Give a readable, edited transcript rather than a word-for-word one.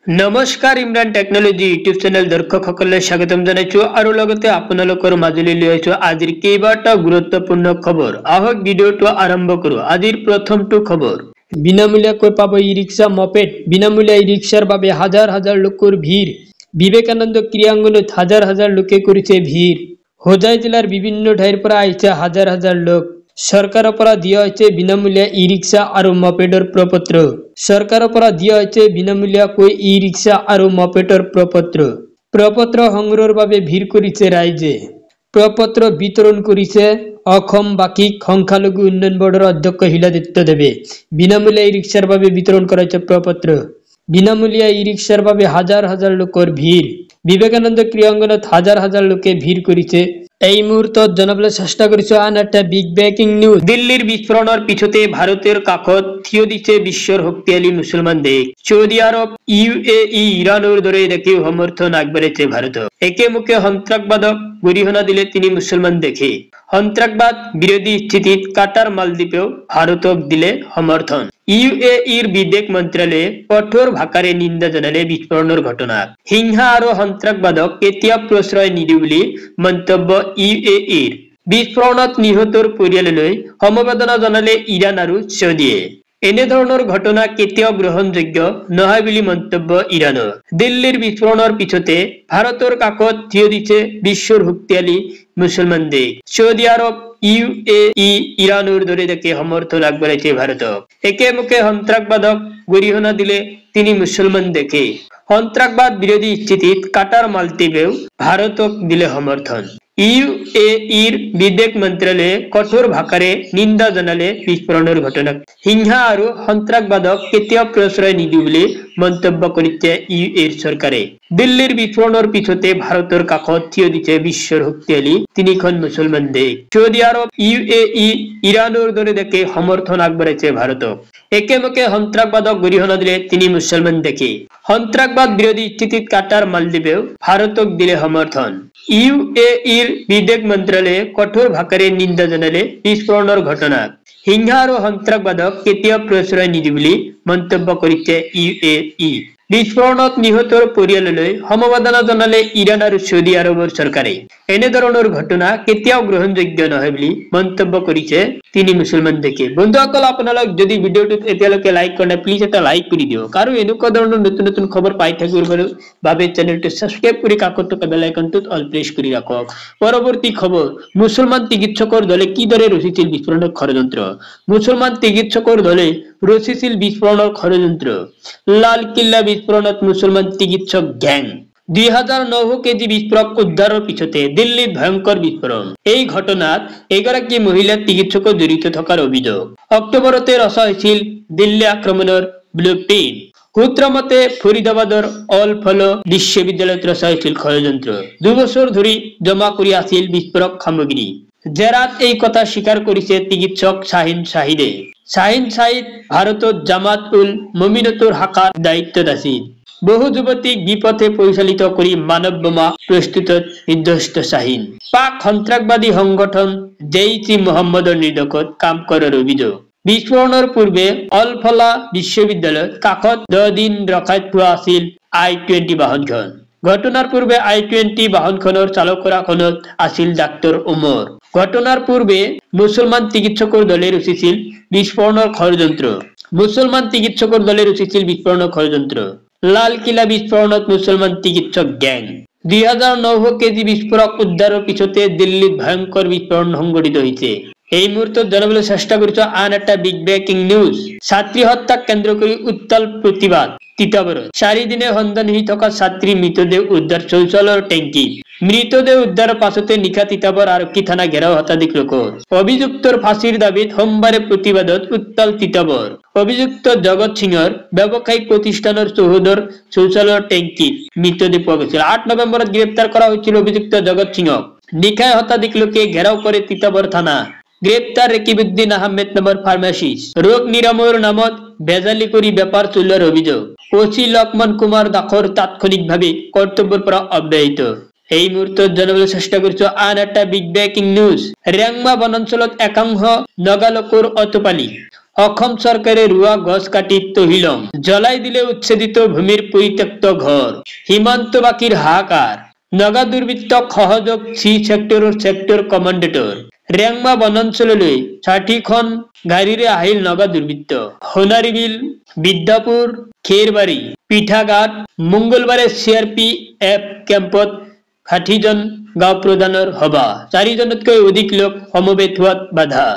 নমস্কাৰ Imran technology YouTube channel দৰ্শকসকললৈ স্বাগতম জনাইছো আৰু লগতে আপোনালোকৰ মাজলৈ লৈ আহিছো আজিৰ কেইবাটা গুৰুত্বপূৰ্ণ খবৰ। আহক ভিডিঅ'টো আৰম্ভ কৰো। আজিৰ প্ৰথমটো খবৰ, বিনামূলীয়াকৈ পাব ই-ৰিক্সা মপেড। বিনামূলীয়া ই-ৰিক্সাৰ বাবে হাজাৰ হাজাৰ লোকৰ ভিৰ। বিবেকানন্দ ক্ৰীড়াংগনত হাজাৰ হাজাৰ লোকে কৰিছে ভিৰ। হোজাই জিলাৰ বিভিন্ন ঠাইৰ পৰা আহিছে হাজাৰ হাজাৰ লোক। চৰকাৰৰ পৰা দিয়া হৈছে বিনামূলীয়া ই-ৰিক্সা আৰু মপেডৰ প্ৰপত্ৰ। চৰকাৰৰ পৰা দিয়া হৈছে বিনামূলীয়াকৈ ই-ৰিক্সা আৰু মপেডৰ প্ৰপত্ৰ সংগ্ৰহৰ বাবে ভিৰ কৰিছে ৰাইজে। প্ৰপত্ৰ বিতৰণ কৰিছে অসম বাসিক সংখ্যালঘু উন্নয়ন বৰ্ডৰ অধ্যক্ষ শিলাদিত্য দেৱে। বিনামূলীয়া ই-ৰিক্সাৰ বাবে বিতৰণ কৰা হৈছে প্ৰপত্ৰ। বিনামূলীয়া ই-ৰিক্সাৰ বাবে হাজাৰ হাজাৰ লোকৰ ভিৰ। বিবেকানন্দ ক্ৰীড়াংগনত হাজাৰ হাজাৰ লোকে ভিৰ কৰিছে। এই মুহূৰ্তত জনাবলৈ চেষ্টা কৰিছো আন এটা বিগ ব্ৰেকিং নিউজ। দিল্লীৰ বিস্ফোৰণৰ পিছতে ভাৰতৰ কাষত থিয় দিছে বিশ্বৰ শক্তিশালী মুছলমান দেশ সৌদি আৰৱ, UAE, ইৰাণৰ দৰে দেশেও সমৰ্থন আগবঢ়াইছে ভাৰতক। একেমুখে সন্ত্ৰাসবাদক গৰিহণা দিলে তিনি মুছলমান দেশে। সন্ত্ৰাসবাদ বিৰোধী স্থিতিত কাটাৰ মালদ্বীপেও ভাৰতক দিলে সমৰ্থন। UAEৰ বিদেশ মন্ত্ৰালয়ে কঠোৰ ভাষাৰে নিন্দা জনালে বিস্ফোৰণৰ ঘটনাক। হিংসা আৰু সন্ত্ৰাসবাদক কেতিয়াও প্ৰশ্ৰয় নিদিওঁ বুলি মন্তব্য UAEৰ। বিস্ফোৰণত নিহতৰ পৰিয়াললৈ সমবেদনা জনালে ইৰাণ আৰু ছৌদিয়ে। এনেধৰণৰ ঘটনা কেতিয়াও গ্ৰহণযোগ্য নহয় বুলি মন্তব্য ইৰাণৰ। দিল্লীৰ বিস্ফোৰণৰ পিছতে ভাৰতৰ কাষত থিয় দিছে বিশ্বৰ শক্তিশালী মুছলমান দেশ সৌদি আৰৱ, UAE, ইৰাণৰ দৰে দেশে সমৰ্থন আগবঢ়াইছে ভাৰতক। একেমুখে সন্ত্ৰাসবাদক গৰিহণা দিলে তিনি মুছলমান দেশে। সন্ত্ৰাসবাদ বিৰোধী স্থিতিত কাটাৰ মালদ্বীপেও ভাৰতক দিলে সমৰ্থন। UAEৰ বিদেশ মন্ত্ৰালয়ে কঠোৰ ভাষাৰে নিন্দা জনালে বিস্ফোৰণৰ ঘটনাক। হিংসা আৰু সন্ত্ৰাসবাদক কেতিয়াও প্ৰশ্ৰয় নিদিওঁ বুলি মন্তব্য কৰিছে UAEৰ চৰকাৰে। দিল্লীৰ বিস্ফোৰণৰ পিছতে ভাৰতৰ কাষত থিয় দিছে বিশ্বৰ শক্তিশালী তিনিখন মুছলমান দেশ সৌদি আৰৱ, UAE, ইৰাণৰ দৰে দেশে সমৰ্থন আগবঢ়াইছে ভাৰতক। একেমুখে সন্ত্ৰাসবাদক গৰিহণা দিলে তিনি মুছলমান দেশে। সন্ত্ৰাসবাদ বিৰোধী স্থিতিত কাটাৰ মালদ্বীপেও ভাৰতক দিলে সমৰ্থন। UAEৰ বিদেশ মন্ত্ৰালয়ে কঠোৰ ভাষাৰে নিন্দা জনালে বিস্ফোৰণৰ ঘটনাক। হিংসা আৰু সন্ত্ৰাসবাদক কেতিয়াও প্ৰশ্ৰয় নিদিওঁ বুলি মন্তব্য কৰিছে UAE। বিস্ফোৰণত নিহতৰ পৰিয়াললৈ সমবেদনা জনালে ইৰাণ আৰু ছৌদি আৰৱৰ চৰকাৰে। এনেধৰণৰ ঘটনা কেতিয়াও গ্ৰহণযোগ্য নহয় বুলি মন্তব্য কৰিছে তিনি মুছলমান দেশে। বন্ধুসকল, আপোনালোক যদি ভিডিঅ'টোত এতিয়ালৈকে লাইক কৰা নাই, প্লিজ এটা লাইক কৰি দিয়ক আৰু এনেকুৱা ধৰণৰ নতুন নতুন খবৰ পাই থাকিবৰ বাবে চেনেলটো ছাবস্ক্ৰাইব কৰি কাষত থকা বেল আইকনটোত অল প্ৰেছ কৰি ৰাখক। পৰৱৰ্তী খবৰ, মুছলমান চিকিৎসকৰ দলে কিদৰে ৰচিছিল বিস্ফোৰণৰ ষড়যন্ত্ৰ। মুছলমান চিকিৎসকৰ দলে ৰচিছিল বিস্ফোৰণৰ ষড়যন্ত্ৰ। লালকিল্লা বিস্ফোৰণত মুছলমান চিকিৎসক গ্যাং। 2900 কেজি বিস্ফোৰক উদ্ধাৰৰ পিছতে দিল্লীত ভয়ংকৰ বিস্ফোৰণ। এই ঘটনাত এগৰাকী মহিলা চিকিৎসকৰ জড়িত থকাৰ অভিযোগ। অক্টোবৰতে ৰচা হৈছিল দিল্লী আক্ৰমণৰ ব্লুপ্ৰিণ্ট। সূত্ৰ মতে ফৰিদাবাদৰ অল ফলো বিশ্ববিদ্যালয়ত ৰচা হৈছিল ষড়যন্ত্ৰ। 2 বছৰ ধৰি জমা কৰি আছিল বিস্ফোৰক সামগ্ৰী। জেৰাত এই কথা স্বীকাৰ কৰিছে চিকিৎসক শাহিন শাহিদে। শাহিন শাহিদ ভাৰতত জামাত উল মুমিনতৰ শাখাৰ দায়িত্বত আছিল। বহু যুৱতীক বিপথে পৰিচালিত কৰি মানৱ বোমা প্ৰস্তুতত বিধ্বস্ত শাহিন। পাক সন্ত্ৰাসবাদী সংগঠন জেইচ-ই মহম্মদৰ নিৰ্দেশত কাম কৰাৰ অভিযোগ। বিস্ফোৰণৰ পূৰ্বে অল ফলা বিশ্ববিদ্যালয়ত কাষত 10 দিন ৰখাই থোৱা আছিল I-20 বাহনখন। ঘটনাৰ পূৰ্বে I-20 বাহনখনৰ চালকখনত আছিল ডাক্তৰ ওমৰ। ঘটনাৰ পূৰ্বে মুছলমান চিকিৎসকৰ দলে ৰচিছিল বিস্ফোৰণৰ ষড়যন্ত্ৰ। লালকিল্লা বিস্ফোৰণত মুছলমান চিকিৎসক গ্যাং। 2900 কেজি বিস্ফোৰক উদ্ধাৰৰ পিছতে দিল্লীত ভয়ংকৰ বিস্ফোৰণ সংঘটিত হৈছে। এই মুহূৰ্তত জনাবলৈ চেষ্টা কৰিছো আন এটা বিগ ব্ৰেকিং নিউজ। ছাত্ৰী হত্যাক কেন্দ্ৰ কৰি উত্তাল প্ৰতিবাদ তিতাবৰত। 4 দিনে সন্ধানহীন থকা ছাত্ৰীৰ মৃতদেহ উদ্ধাৰ শৌচালয়ৰ টেংকিত। মৃতদেহ উদ্ধাৰৰ পাছতে নিশা তিতাবৰ আৰক্ষী থানা ঘেৰাও শতাধিক লোকৰ। অভিযুক্তৰ ফাঁচীৰ দাবীত সোমবাৰে প্ৰতিবাদত উত্তাল তিতাবৰ। অভিযুক্ত জগত সিঙৰ ব্যৱসায়িক প্ৰতিষ্ঠানৰ চৌহদৰ শৌচালয়ৰ টেংকিত মৃতদেহ পোৱা গৈছিল। 8 নৱেম্বৰত গ্ৰেপ্তাৰ কৰা হৈছিল অভিযুক্ত জগত সিঙক। নিশাই শতাধিক লোকে ঘেৰাও কৰে তিতাবৰ থানা। গ্ৰেপ্তাৰ ৰেকিবুদ্দিন আহমেদ নামৰ ফাৰ্মাচিষ্ট। ৰোগ নিৰাময়ৰ নামত ভেজালি কৰি বেপাৰ চলোৱাৰ অভিযোগ। OC লক্ষ্মণ কুমাৰ দাসৰ তাৎক্ষণিকভাৱে কৰ্তব্যৰ পৰা অব্যাহত। এই মুহূৰ্তত জানিবলৈ চেষ্টা কৰিছো আন এটা বিগ ব্ৰেকিং নিউজ। ৰেংমা বনাঞ্চলত একাংশ নগা লোকৰ অতপালি। অসম চৰকাৰে ৰোৱা গছ কাটি তহিলং, জ্বলাই দিলে উচ্ছেদিত ভূমিৰ পৰিত্যক্ত ঘৰ। সীমান্ত বাকীৰ হাহাকাৰ, নগা দুৰ্বৃত্তক সহযোগ চি ছেক্টৰৰ ছেক্টৰ কমাণ্ডেটৰ। ৰেংমা বনাঞ্চললৈ ৬০খন গাড়ীৰে আহিল নগা দুৰ্বৃত্ত। সোণাৰীবিল, বিদ্যাপুৰ, খেৰবাৰী, পিঠাঘাট। মংগলবাৰে CRPF কেম্পত ৬০জন গাঁও প্ৰধানৰ সভা, ৪জনতকৈ অধিক লোক সমবেত হোৱাত বাধা।